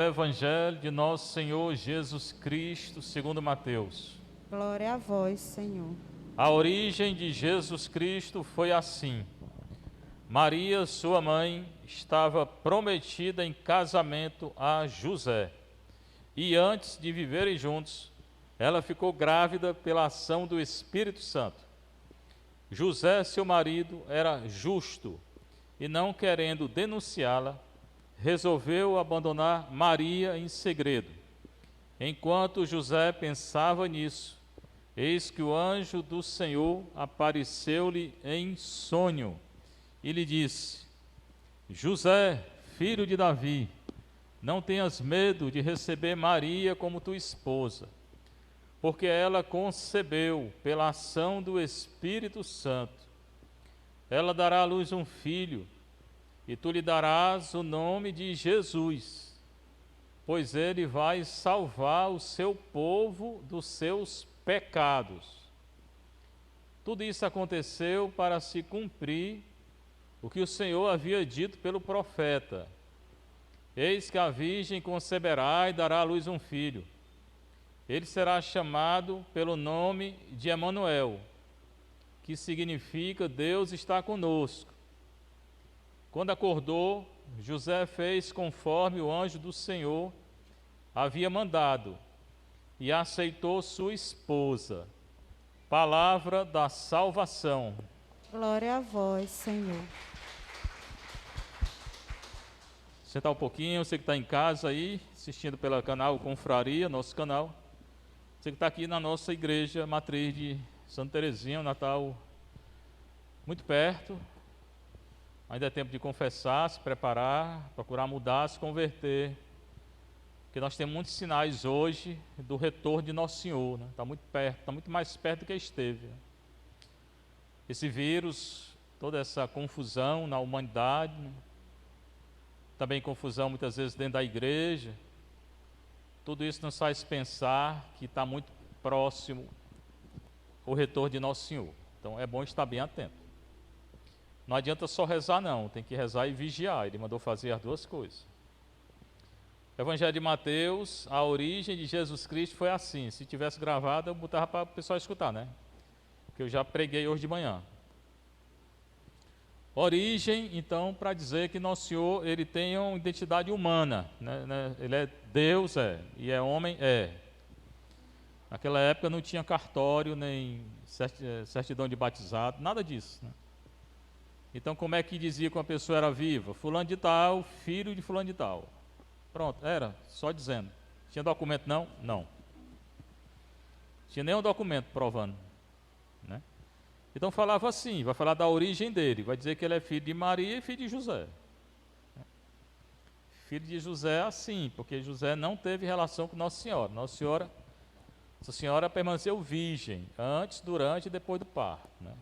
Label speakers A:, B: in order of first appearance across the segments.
A: Evangelho de nosso Senhor Jesus Cristo, segundo Mateus.
B: Glória a vós, Senhor.
A: A origem de Jesus Cristo foi assim. Maria, sua mãe, estava prometida em casamento a José. E antes de viverem juntos, ela ficou grávida pela ação do Espírito Santo. José, seu marido, era justo e, não querendo denunciá-la, resolveu abandonar Maria em segredo. Enquanto José pensava nisso, eis que o anjo do Senhor apareceu-lhe em sonho e lhe disse: José, filho de Davi, não tenhas medo de receber Maria como tua esposa, porque ela concebeu pela ação do Espírito Santo. Ela dará à luz um filho, e tu lhe darás o nome de Jesus, pois ele vai salvar o seu povo dos seus pecados. Tudo isso aconteceu para se cumprir o que o Senhor havia dito pelo profeta: eis que a virgem conceberá e dará à luz um filho. Ele será chamado pelo nome de Emanuel, que significa Deus está conosco. Quando acordou, José fez conforme o anjo do Senhor havia mandado e aceitou sua esposa. Palavra da salvação.
B: Glória a vós, Senhor.
A: Sentar um pouquinho, você que está em casa aí, assistindo pelo canal Confraria, nosso canal. Você que está aqui na nossa igreja matriz de Santa Teresinha, o Natal muito perto. Ainda é tempo de confessar, se preparar, procurar mudar, se converter. Porque nós temos muitos sinais hoje do retorno de Nosso Senhor, né? Está muito perto, está muito mais perto do que esteve. Esse vírus, toda essa confusão na humanidade, né? Também confusão muitas vezes dentro da igreja. Tudo isso nos faz pensar que está muito próximo o retorno de Nosso Senhor. Então é bom estar bem atento. Não adianta só rezar não, tem que rezar e vigiar. Ele mandou fazer as duas coisas. Evangelho de Mateus, a origem de Jesus Cristo foi assim. Se tivesse gravado, eu botava para o pessoal escutar, né? Que eu já preguei hoje de manhã. Origem, então, para dizer que Nosso Senhor, ele tem uma identidade humana, né? Ele é Deus, e é homem, Naquela época não tinha cartório, nem certidão de batizado, nada disso, né? Então, como é que dizia que uma pessoa era viva? Fulano de tal, filho de fulano de tal. Pronto, era, só dizendo. Tinha documento não? Não. Tinha nenhum documento provando, né? Então falava assim, vai falar da origem dele, vai dizer que ele é filho de Maria e filho de José. Filho de José assim, porque José não teve relação com Nossa Senhora. Nossa Senhora permaneceu virgem, antes, durante e depois do parto, né?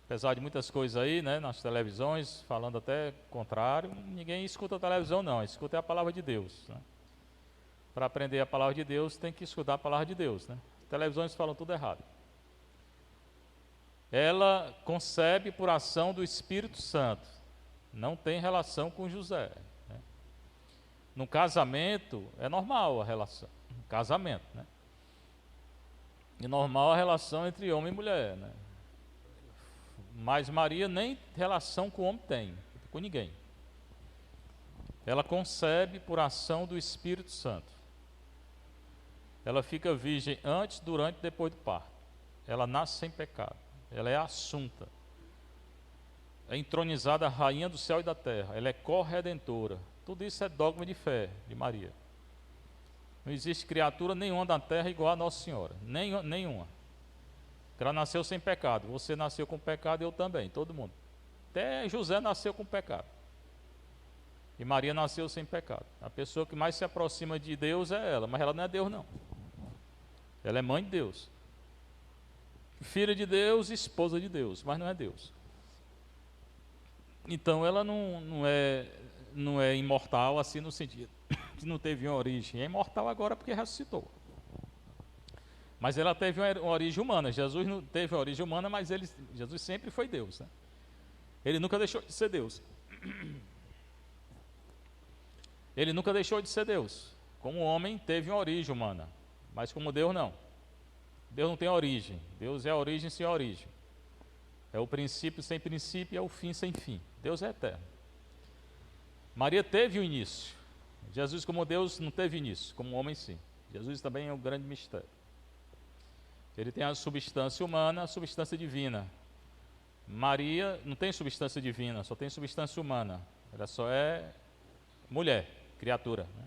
A: Apesar de muitas coisas aí, né, nas televisões, falando até contrário, ninguém escuta a televisão não, escuta a palavra de Deus, né? Para aprender a palavra de Deus, tem que escutar a palavra de Deus, né? As televisões falam tudo errado. Ela concebe por ação do Espírito Santo, não tem relação com José, né? No casamento, é normal a relação, casamento, né? É normal a relação entre homem e mulher, né? Mas Maria nem relação com o homem tem, com ninguém. Ela concebe por ação do Espírito Santo. Ela fica virgem antes, durante e depois do parto. Ela nasce sem pecado. Ela é assunta. É entronizada a rainha do céu e da terra. Ela é corredentora. Tudo isso é dogma de fé de Maria. Não existe criatura nenhuma da terra igual a Nossa Senhora. Nenhuma. Ela nasceu sem pecado. Você nasceu com pecado, eu também, todo mundo. Até José nasceu com pecado. E Maria nasceu sem pecado. A pessoa que mais se aproxima de Deus é ela, mas ela não é Deus não. Ela é mãe de Deus. Filha de Deus, esposa de Deus, mas não é Deus. Então ela não é imortal assim no sentido que não teve uma origem. É imortal agora porque ressuscitou. Mas ela teve uma origem humana. Jesus não teve uma origem humana, mas Jesus sempre foi Deus, né? Ele nunca deixou de ser Deus. Ele nunca deixou de ser Deus. Como homem, teve uma origem humana, mas como Deus, não. Deus não tem origem. Deus é a origem sem origem. É o princípio sem princípio e é o fim sem fim. Deus é eterno. Maria teve o início. Jesus, como Deus, não teve início, como homem, sim. Jesus também é um grande mistério. Ele tem a substância humana, a substância divina. Maria não tem substância divina, só tem substância humana. Ela só é mulher, criatura, né?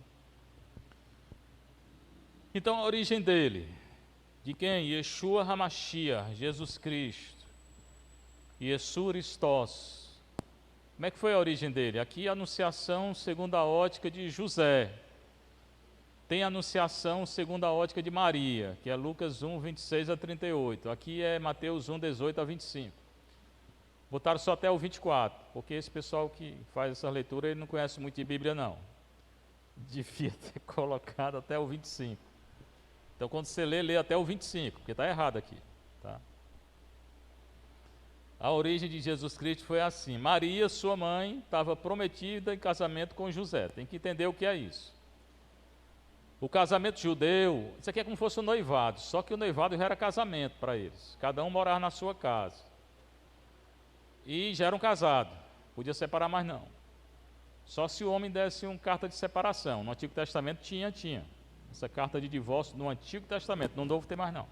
A: Então a origem dele, de quem? Yeshua HaMashiach, Jesus Cristo, Yeshua Christos. Como é que foi a origem dele? Aqui a anunciação segundo a ótica de José. Tem a anunciação segundo a ótica de Maria, que é Lucas 1, 26 a 38. Aqui é Mateus 1, 18 a 25. Botaram só até o 24, porque esse pessoal que faz essa leitura, ele não conhece muito de Bíblia, não. Devia ter colocado até o 25. Então, quando você lê até o 25, porque está errado aqui. Tá? A origem de Jesus Cristo foi assim. Maria, sua mãe, estava prometida em casamento com José. Tem que entender o que é isso. O casamento judeu, isso aqui é como se fosse um noivado, só que o noivado já era casamento para eles. Cada um morava na sua casa. E já eram casados, podia separar mais não. Só se o homem desse uma carta de separação. No Antigo Testamento tinha. Essa carta de divórcio no Antigo Testamento, no Novo tem mais não.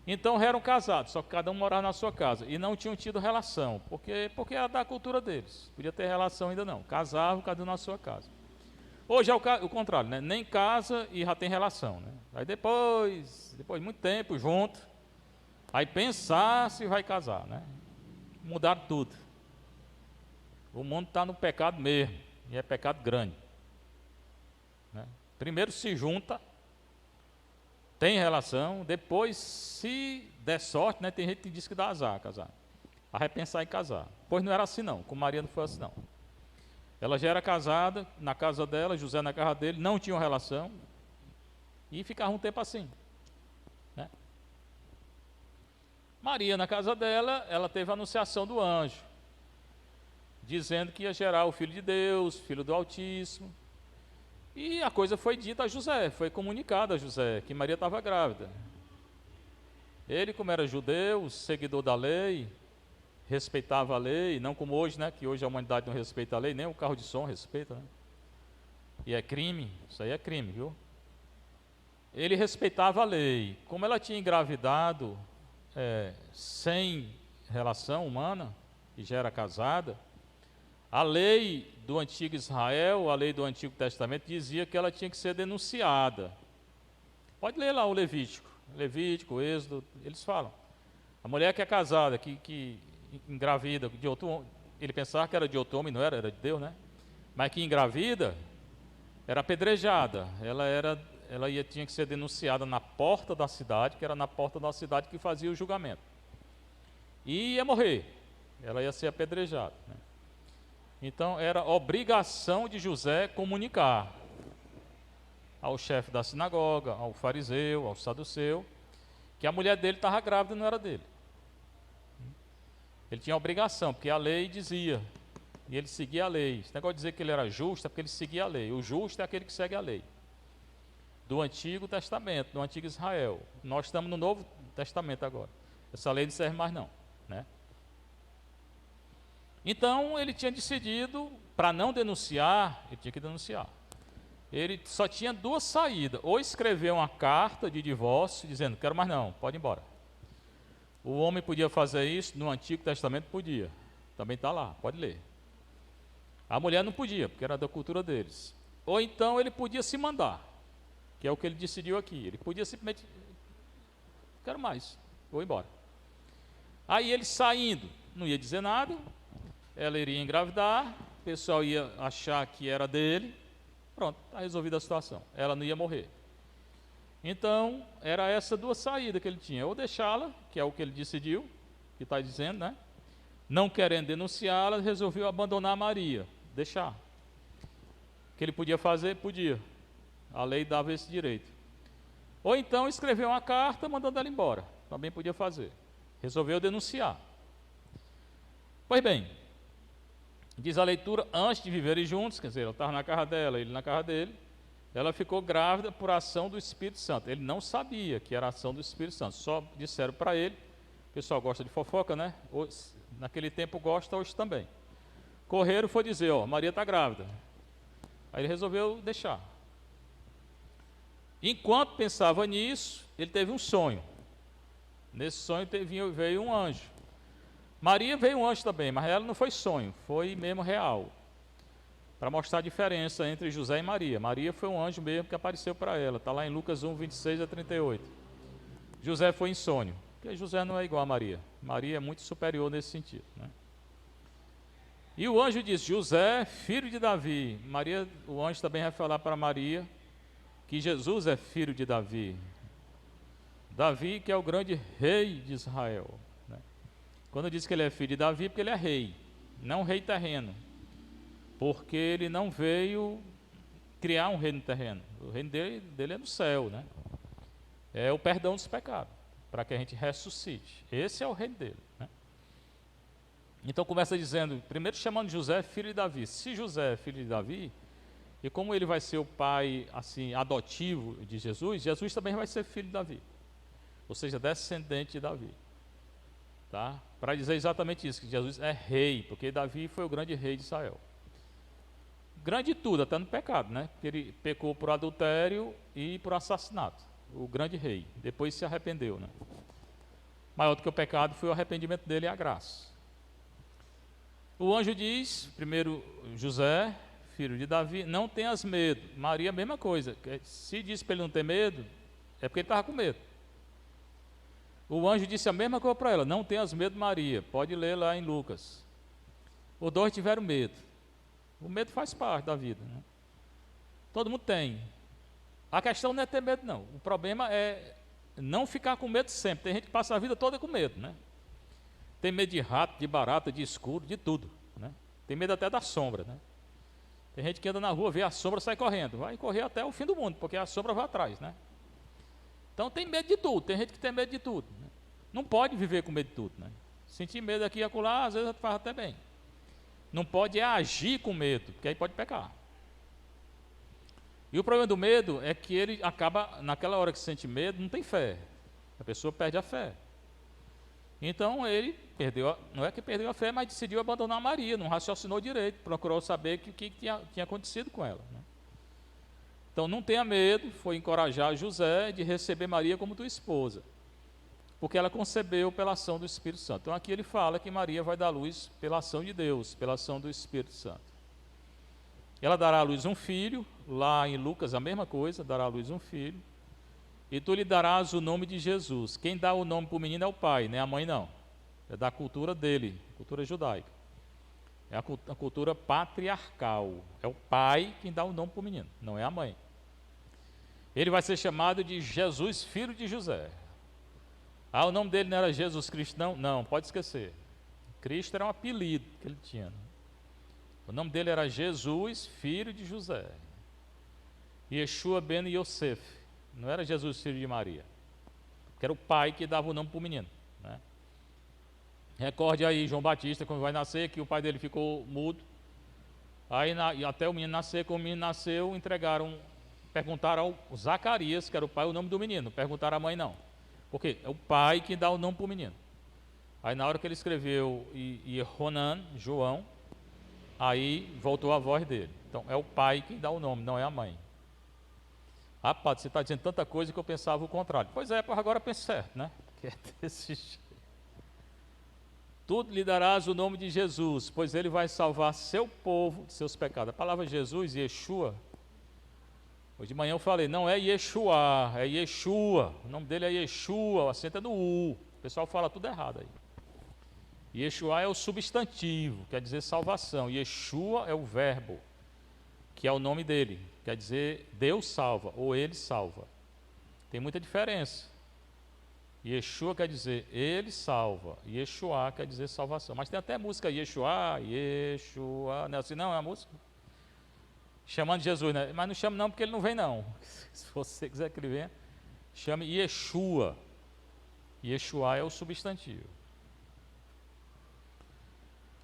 A: Então já eram casados, só que cada um morava na sua casa. E não tinham tido relação, porque era da cultura deles. Podia ter relação ainda não. Casavam, cada um na sua casa. Hoje é o contrário, né? Nem casa e já tem relação, né? Aí depois de muito tempo junto, aí pensar se vai casar, né? Mudaram tudo. O mundo está no pecado mesmo, e é pecado grande, né? Primeiro se junta, tem relação, depois se der sorte, né? Tem gente que diz que dá azar casar, a repensar em casar. Pois não era assim não, com Maria não foi assim não. Ela já era casada, na casa dela, José na casa dele, não tinham relação, e ficava um tempo assim, né? Maria, na casa dela, ela teve a anunciação do anjo, dizendo que ia gerar o Filho de Deus, Filho do Altíssimo, e a coisa foi dita a José, foi comunicada a José, que Maria estava grávida. Ele, como era judeu, seguidor da lei, respeitava a lei, não como hoje, né, que hoje a humanidade não respeita a lei, nem o carro de som respeita, né? E é crime, isso aí é crime, viu? Ele respeitava a lei. Como ela tinha engravidado sem relação humana, e já era casada, a lei do antigo Israel, a lei do Antigo Testamento, dizia que ela tinha que ser denunciada. Pode ler lá o Levítico, Êxodo, eles falam. A mulher que é casada, que engravida de outro homem, ele pensava que era de outro homem, não era, era de Deus, né? Mas que engravida, era apedrejada. Tinha que ser denunciada na porta da cidade, que era na porta da cidade que fazia o julgamento. E ia morrer, ela ia ser apedrejada, né? Então era obrigação de José comunicar ao chefe da sinagoga, ao fariseu, ao saduceu, que a mulher dele estava grávida e não era dele. Ele tinha obrigação, porque a lei dizia, e ele seguia a lei. Esse negócio de dizer que ele era justo é porque ele seguia a lei. O justo é aquele que segue a lei. Do Antigo Testamento, do Antigo Israel. Nós estamos no Novo Testamento agora. Essa lei não serve mais não, né? Então ele tinha decidido, para não denunciar, ele tinha que denunciar. Ele só tinha duas saídas, ou escrever uma carta de divórcio, dizendo, quero mais não, pode ir embora. O homem podia fazer isso, no Antigo Testamento podia, também está lá, pode ler. A mulher não podia, porque era da cultura deles. Ou então ele podia se mandar, que é o que ele decidiu aqui. Ele podia simplesmente, quero mais, vou embora. Aí ele saindo, não ia dizer nada, ela iria engravidar, o pessoal ia achar que era dele, pronto, está resolvida a situação, ela não ia morrer. Então, era essa duas saídas que ele tinha, ou deixá-la, que é o que ele decidiu, que está dizendo, né? Não querendo denunciá-la, resolveu abandonar Maria, deixar. O que ele podia fazer? Podia, a lei dava esse direito. Ou então escrever uma carta mandando ela embora, também podia fazer, resolveu denunciar. Pois bem, Diz a leitura, antes de viverem juntos, quer dizer, ela estava na casa dela, ele na casa dele, ela ficou grávida por ação do Espírito Santo. Ele não sabia que era ação do Espírito Santo, só disseram para ele. O pessoal gosta de fofoca, né? Naquele tempo gosta, hoje também. Correram, foi dizer, ó, Maria está grávida. Aí ele resolveu deixar. Enquanto pensava nisso, ele teve um sonho. Nesse sonho veio um anjo. Maria veio um anjo também, mas ela não foi sonho, foi mesmo real. Para mostrar a diferença entre José e Maria. Maria foi um anjo mesmo que apareceu para ela. Está lá em Lucas 1, 26 a 38. José foi em sonho. Porque José não é igual a Maria. Maria é muito superior nesse sentido, né? E o anjo disse, José, filho de Davi. Maria, o anjo também vai falar para Maria que Jesus é filho de Davi. Davi, que é o grande rei de Israel, né? Quando diz que ele é filho de Davi, porque ele é rei, não rei terreno. Porque ele não veio criar um reino terreno. O reino dele é no céu, né? É o perdão dos pecados, para que a gente ressuscite. Esse é o reino dele, né? Então começa dizendo, primeiro chamando José filho de Davi. Se José é filho de Davi, e como ele vai ser o pai assim adotivo de Jesus, Jesus também vai ser filho de Davi, ou seja, descendente de Davi, tá? Para dizer exatamente isso, que Jesus é rei, porque Davi foi o grande rei de Israel. Grande tudo, até no pecado, né? Porque ele pecou por adultério e por assassinato, o grande rei, depois se arrependeu, né? Maior do que o pecado foi o arrependimento dele e a graça. O anjo diz, primeiro José, filho de Davi, não tenhas medo. Maria, a mesma coisa. Se disse para ele não ter medo, é porque ele estava com medo. O anjo disse a mesma coisa para ela, não tenhas medo, Maria. Pode ler lá em Lucas. Os dois tiveram medo. O medo faz parte da vida, né? Todo mundo tem. A questão não é ter medo, não. O problema é não ficar com medo sempre. Tem gente que passa a vida toda com medo, né? Tem medo de rato, de barata, de escuro, de tudo, né? Tem medo até da sombra, né? Tem gente que anda na rua, vê a sombra, sai correndo. Vai correr até o fim do mundo, porque a sombra vai atrás, né? Então tem medo de tudo, tem gente que tem medo de tudo, né? Não pode viver com medo de tudo, né? Sentir medo aqui e acolá, às vezes faz até bem. Não pode agir com medo, porque aí pode pecar. E o problema do medo é que ele acaba, naquela hora que sente medo, não tem fé. A pessoa perde a fé. Então ele perdeu, não é que perdeu a fé, mas decidiu abandonar Maria, não raciocinou direito, procurou saber o que tinha acontecido com ela, né? Então não tenha medo, foi encorajar José de receber Maria como tua esposa, porque ela concebeu pela ação do Espírito Santo. Então aqui ele fala que Maria vai dar luz pela ação de Deus, pela ação do Espírito Santo. Ela dará à luz um filho, lá em Lucas a mesma coisa, dará à luz um filho, e tu lhe darás o nome de Jesus. Quem dá o nome para o menino é o pai, não é a mãe não. É da cultura dele, cultura judaica. É a cultura patriarcal. É o pai quem dá o nome para o menino, não é a mãe. Ele vai ser chamado de Jesus, filho de José. Ah, o nome dele não era Jesus Cristo, não? Não, pode esquecer. Cristo era um apelido que ele tinha, né? O nome dele era Jesus, filho de José. Yeshua ben Yosef. Não era Jesus, filho de Maria. Que era o pai que dava o nome para o menino, né? Recorde aí João Batista, quando vai nascer, que o pai dele ficou mudo. Aí até o menino nascer, quando o menino nasceu, perguntaram ao Zacarias, que era o pai, o nome do menino. Perguntaram à mãe, não. Porque é o pai que dá o nome para o menino. Aí na hora que ele escreveu Ronan, João, aí voltou a voz dele. Então é o pai que dá o nome, não é a mãe. Ah, padre, você está dizendo tanta coisa que eu pensava o contrário. Pois é, agora pense certo, né? Que é desse jeito. Tu lhe darás o nome de Jesus, pois ele vai salvar seu povo de seus pecados. A palavra Jesus, Yeshua, hoje de manhã eu falei, não é Yeshua, é Yeshua. O nome dele é Yeshua, o acento é no U. O pessoal fala tudo errado aí. Yeshua é o substantivo, quer dizer salvação. Yeshua é o verbo, que é o nome dele, quer dizer Deus salva, ou ele salva. Tem muita diferença. Yeshua quer dizer ele salva, Yeshua quer dizer salvação. Mas tem até música Yeshua, Yeshua, não é assim não, é a música? Chamando Jesus, né? Mas não chama não porque ele não vem não. Se você quiser que ele venha, chame Yeshua. Yeshua é o substantivo.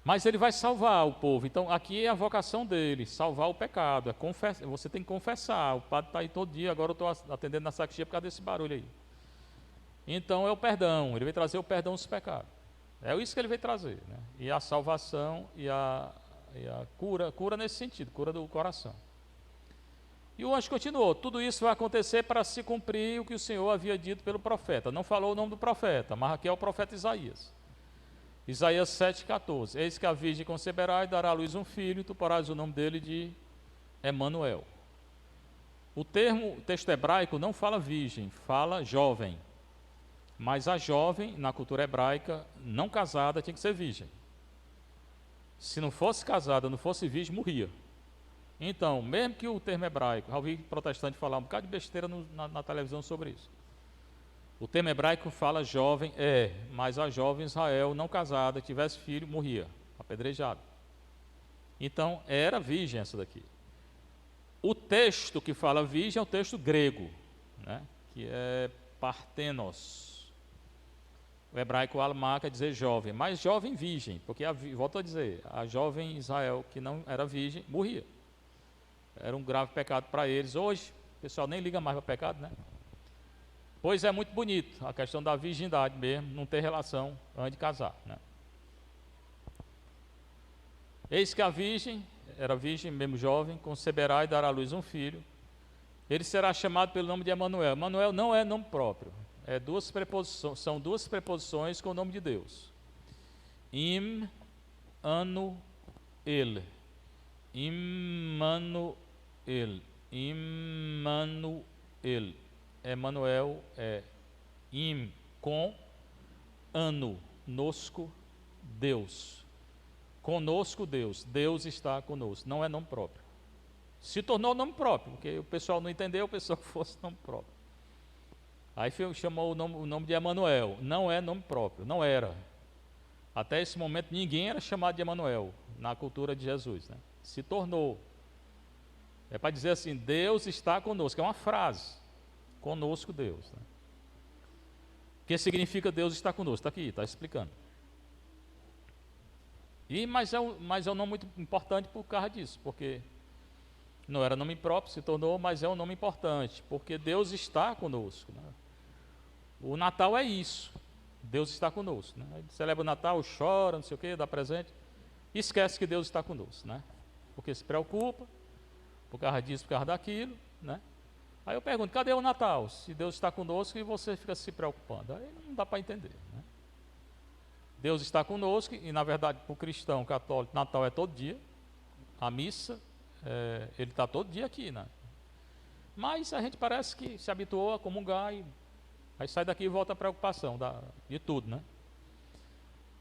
A: Mas ele vai salvar o povo. Então, aqui é a vocação dele, salvar o pecado. Você tem que confessar. O padre está aí todo dia, agora eu estou atendendo na sacristia por causa desse barulho aí. Então, é o perdão. Ele veio trazer o perdão dos pecados. É isso que ele veio trazer, né? E a salvação e a cura nesse sentido, cura do coração. E o anjo continuou: tudo isso vai acontecer para se cumprir o que o Senhor havia dito pelo profeta. Não falou o nome do profeta, mas aqui é o profeta Isaías. Isaías 7,14: eis que a virgem conceberá e dará à luz um filho, e tu porás o nome dele de Emanuel. O texto hebraico não fala virgem, fala jovem. Mas a jovem, na cultura hebraica, não casada, tinha que ser virgem. Se não fosse casada, não fosse virgem, morria. Então, mesmo que o termo hebraico, já ouvi protestante falar um bocado de besteira na televisão sobre isso. O termo hebraico fala jovem, mas a jovem Israel não casada, tivesse filho, morria, apedrejado. Então, era virgem essa daqui. O texto que fala virgem é o texto grego, né, que é partenos. O hebraico alma quer dizer jovem, mas jovem virgem, porque, volto a dizer, a jovem Israel que não era virgem, morria. Era um grave pecado para eles. Hoje, o pessoal nem liga mais para pecado, né? Pois é muito bonito a questão da virgindade mesmo, não ter relação antes de casar, né? Eis que a virgem, era virgem mesmo jovem, conceberá e dará à luz um filho. Ele será chamado pelo nome de Emanuel. Emanuel não é nome próprio, são duas preposições com o nome de Deus. Anu, ele. Immanuel. Emanuel é com, ano, nosco, Deus. Conosco Deus. Deus está conosco. Não é nome próprio. Se tornou nome próprio, porque o pessoal não entendeu, o pessoal fosse nome próprio. Aí chamou o nome de Emanuel. Não é nome próprio, não era. Até esse momento ninguém era chamado de Emanuel na cultura de Jesus, né? Se tornou. É para dizer assim, Deus está conosco, é uma frase. Conosco Deus, né? O que significa Deus está conosco? Está aqui, está explicando. Mas é um nome muito importante por causa disso, porque não era nome próprio, se tornou, mas é um nome importante, porque Deus está conosco, né? O Natal é isso, Deus está conosco, né? Celebra o Natal, chora, não sei o que, dá presente, e esquece que Deus está conosco, né? Porque se preocupa, por causa disso, por causa daquilo, né? Aí eu pergunto, cadê o Natal? Se Deus está conosco e você fica se preocupando, aí não dá para entender, né? Deus está conosco, e na verdade para o cristão católico, Natal é todo dia, a missa, ele está todo dia aqui, né? Mas a gente parece que se habituou a comungar, e aí sai daqui e volta a preocupação de tudo, né?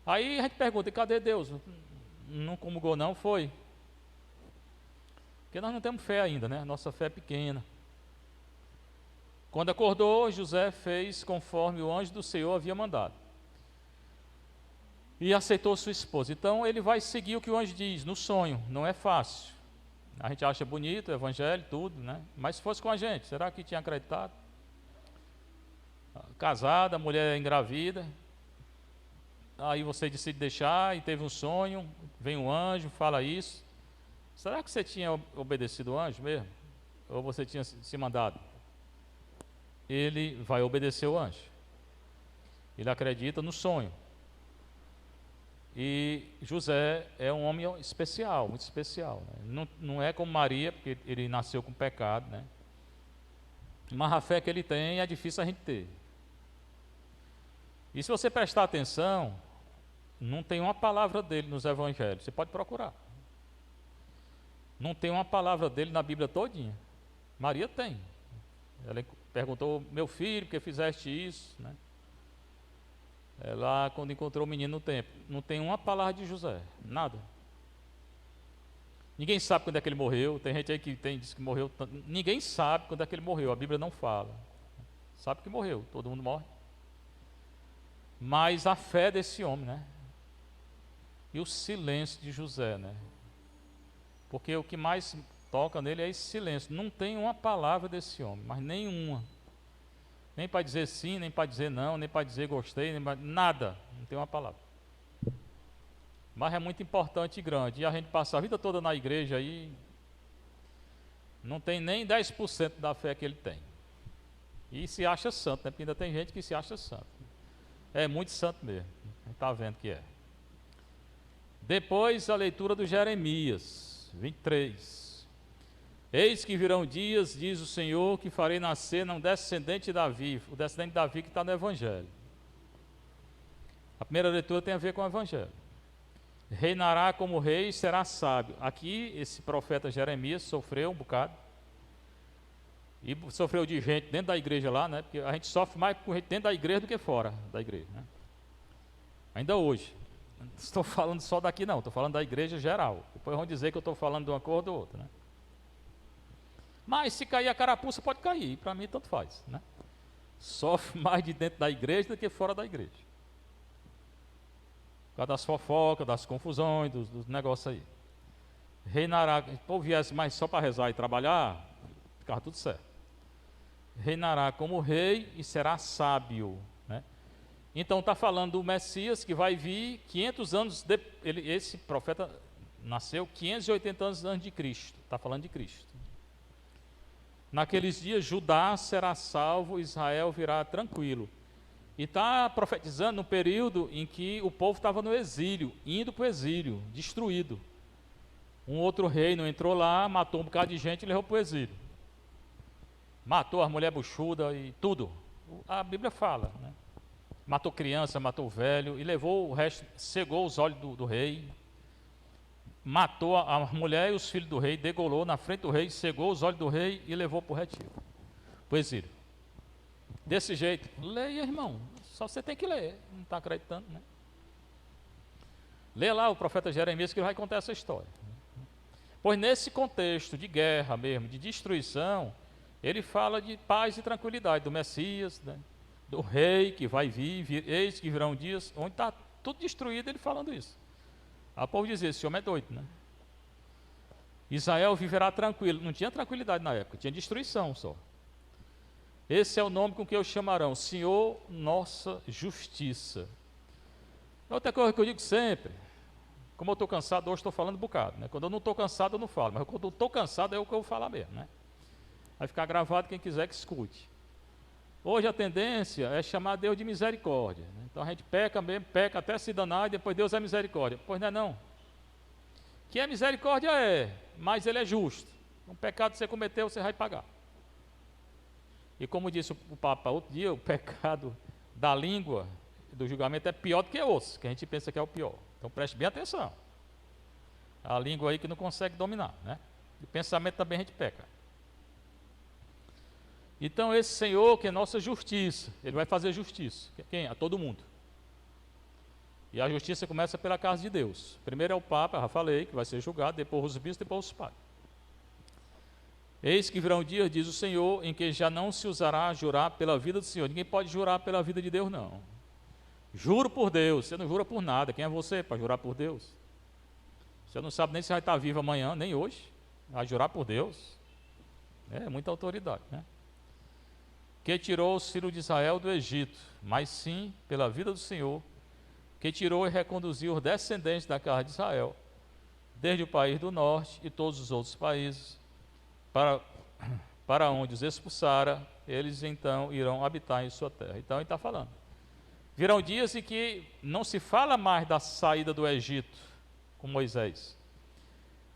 A: Aí a gente pergunta, e cadê Deus? Não comungou não, foi? Porque nós não temos fé ainda, né? Nossa fé é pequena. Quando acordou, José fez conforme o anjo do Senhor havia mandado. E aceitou sua esposa. Então ele vai seguir o que o anjo diz, no sonho. Não é fácil. A gente acha bonito o evangelho, tudo, né? Mas se fosse com a gente, será que tinha acreditado? Casada, mulher engravida. Aí você decide deixar e teve um sonho, vem um anjo, fala isso. Será que você tinha obedecido o anjo mesmo? Ou você tinha se mandado? Ele vai obedecer o anjo. Ele acredita no sonho. E José é um homem especial, muito especial, né? Não é como Maria, porque ele nasceu com pecado, né? Mas a fé que ele tem é difícil a gente ter. E se você prestar atenção, não tem uma palavra dele nos evangelhos, você pode procurar. Não tem uma palavra dele na Bíblia todinha. Maria tem. Ela perguntou, meu filho, por que fizeste isso, né? Ela, quando encontrou o menino no templo, não tem uma palavra de José, nada. Ninguém sabe quando é que ele morreu. Tem gente aí que diz que morreu. Ninguém sabe quando é que ele morreu, a Bíblia não fala. Sabe que morreu, todo mundo morre. Mas a fé desse homem, né? E o silêncio de José, né? Porque o que mais toca nele é esse silêncio. Não tem uma palavra desse homem, mas nenhuma. Nem para dizer sim, nem para dizer não, nem para dizer gostei, nada. Não tem uma palavra. mas é muito importante e grande. E a gente passa a vida toda na igreja aí, não tem nem 10% da fé que ele tem. E se acha santo, né? Porque ainda tem gente que se acha santo. É muito santo mesmo, a gente está vendo que é. Depois a leitura do Jeremias 23. Eis que virão dias, diz o Senhor, que farei nascer um descendente de Davi, o descendente de Davi que está no Evangelho. A primeira leitura tem a ver com o Evangelho. Reinará como rei e será sábio. Aqui esse profeta Jeremias sofreu um bocado. E sofreu de gente dentro da igreja lá, né? Porque a gente sofre mais com gente dentro da igreja do que fora da igreja, né? Ainda hoje. Não estou falando só daqui não, estou falando da igreja geral. Depois vão dizer que eu estou falando de uma cor ou da outra, né? Mas se cair a carapuça pode cair, para mim tanto faz, né? Sofre mais de dentro da igreja do que fora da igreja. Por causa das fofocas, das confusões, dos negócios aí. Reinará, se o povo viesse mais só para rezar e trabalhar, ficava tudo certo. Reinará como rei e será sábio, né? Então está falando do Messias que vai vir 500 anos esse profeta nasceu 580 anos antes de Cristo. Está falando de Cristo. Naqueles dias Judá será salvo, Israel virá tranquilo. E está profetizando no período em que o povo estava no exílio, indo para o exílio, destruído. Um outro reino entrou lá, matou um bocado de gente e levou para o exílio. Matou as mulheres buchudas e tudo. A Bíblia fala, né? Matou criança, matou velho e levou o resto, cegou os olhos do rei. Matou a mulher e os filhos do rei, degolou na frente do rei, cegou os olhos do rei e levou para o retiro, para o exílio. Desse jeito, leia, irmão, só você tem que ler, não está acreditando, né? Lê lá o profeta Jeremias que ele vai contar essa história. Pois nesse contexto de guerra mesmo, de destruição, ele fala de paz e tranquilidade, do Messias, né? Do rei que vai vir, eis que virão dias, onde está tudo destruído, ele falando isso. Aí o povo dizia, esse homem é doido, né? Israel viverá tranquilo, não tinha tranquilidade na época, tinha destruição só. Esse é o nome com que o chamarão, Senhor Nossa Justiça. Outra coisa que eu digo sempre, como eu estou cansado, hoje estou falando um bocado, né? Quando eu não estou cansado eu não falo, mas quando eu estou cansado é o que eu vou falar mesmo, né? Vai ficar gravado, quem quiser que escute. Hoje a tendência é chamar Deus de misericórdia, né? Então a gente peca mesmo, peca até se danar e depois Deus é misericórdia. Pois não é não. Que é misericórdia mas ele é justo. Um pecado que você cometeu, você vai pagar. E como disse o Papa outro dia, o pecado da língua, do julgamento é pior do que outros, que a gente pensa que é o pior. Então preste bem atenção. A língua aí que não consegue dominar, né? E pensamento também a gente peca. Então esse Senhor que é nossa justiça, Ele vai fazer justiça. Quem? A todo mundo. E a justiça começa pela casa de Deus. Primeiro é o Papa, já falei, que vai ser julgado, depois os bispos, depois os padres. Eis que virão dias, diz o Senhor, em que já não se usará jurar pela vida do Senhor. Ninguém pode jurar pela vida de Deus, não. Juro por Deus, você não jura por nada. Quem é você para jurar por Deus? Você não sabe nem se vai estar vivo amanhã, nem hoje. Vai jurar por Deus. É muita autoridade, né? Que tirou os filhos de Israel do Egito, mas sim pela vida do Senhor, que tirou e reconduziu os descendentes da casa de Israel, desde o país do norte e todos os outros países, para onde os expulsara, eles então irão habitar em sua terra. Então ele está falando. Virão dias em que não se fala mais da saída do Egito com Moisés.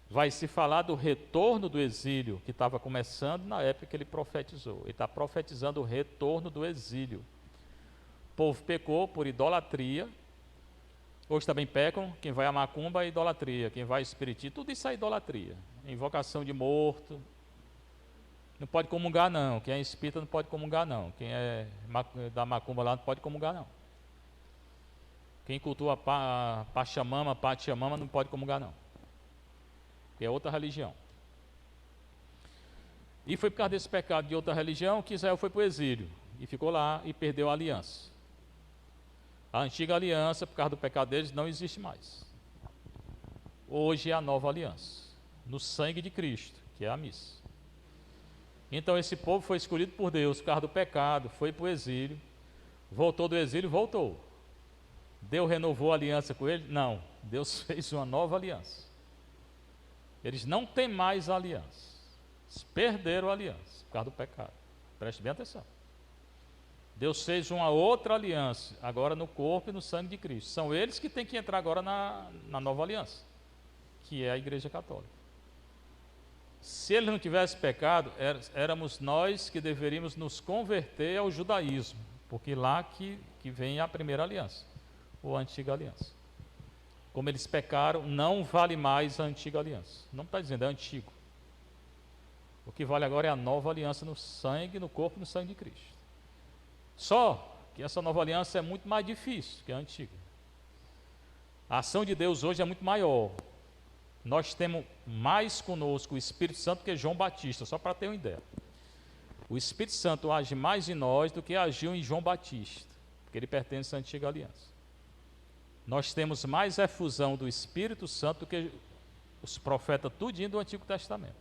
A: Vai se falar do retorno do exílio, que estava começando na época que ele profetizou. Ele está profetizando o retorno do exílio. O povo pecou por idolatria. Hoje também pecam, quem vai a macumba é idolatria, quem vai a espiritismo, tudo isso é idolatria. Invocação de morto. Não pode comungar não, quem é espírita não pode comungar não. Quem é da macumba lá não pode comungar não. Quem cultua Pachamama, Pachamama não pode comungar não. Que é outra religião. E foi por causa desse pecado de outra religião que Israel foi para o exílio. E ficou lá e perdeu a aliança. A antiga aliança, por causa do pecado deles, não existe mais. Hoje é a nova aliança. No sangue de Cristo, que é a missa. Então esse povo foi escolhido por Deus por causa do pecado, foi para o exílio. Voltou do exílio, voltou. Deus renovou a aliança com ele? Não, Deus fez uma nova aliança. Eles não têm mais a aliança. Eles perderam a aliança por causa do pecado. Preste bem atenção. Deus fez uma outra aliança, agora no corpo e no sangue de Cristo. São eles que têm que entrar agora na nova aliança, que é a Igreja Católica. Se ele não tivesse pecado, éramos nós que deveríamos nos converter ao judaísmo, porque lá que vem a primeira aliança, ou a antiga aliança. Como eles pecaram, não vale mais a antiga aliança. Não está dizendo, é antigo. O que vale agora é a nova aliança no sangue, no corpo e no sangue de Cristo. Só que essa nova aliança é muito mais difícil que a antiga. A ação de Deus hoje é muito maior. Nós temos mais conosco o Espírito Santo que João Batista, só para ter uma ideia. O Espírito Santo age mais em nós do que agiu em João Batista, porque ele pertence à antiga aliança. Nós temos mais efusão do Espírito Santo do que os profetas tudinho do Antigo Testamento.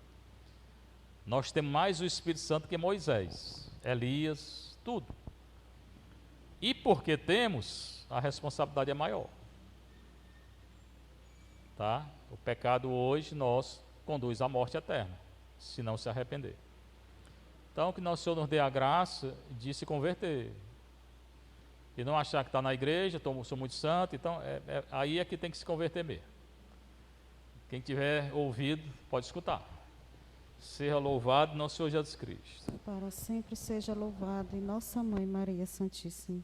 A: Nós temos mais o Espírito Santo que Moisés, Elias, tudo. E porque temos, a responsabilidade é maior. Tá? O pecado hoje nosso conduz à morte eterna, se não se arrepender. Então, que nosso Senhor nos dê a graça de se converter. E não achar que está na igreja, sou muito santo, então aí é que tem que se converter mesmo. Quem tiver ouvido, pode escutar. Seja louvado nosso Senhor Jesus Cristo.
B: Para sempre seja louvado em nossa Mãe Maria Santíssima.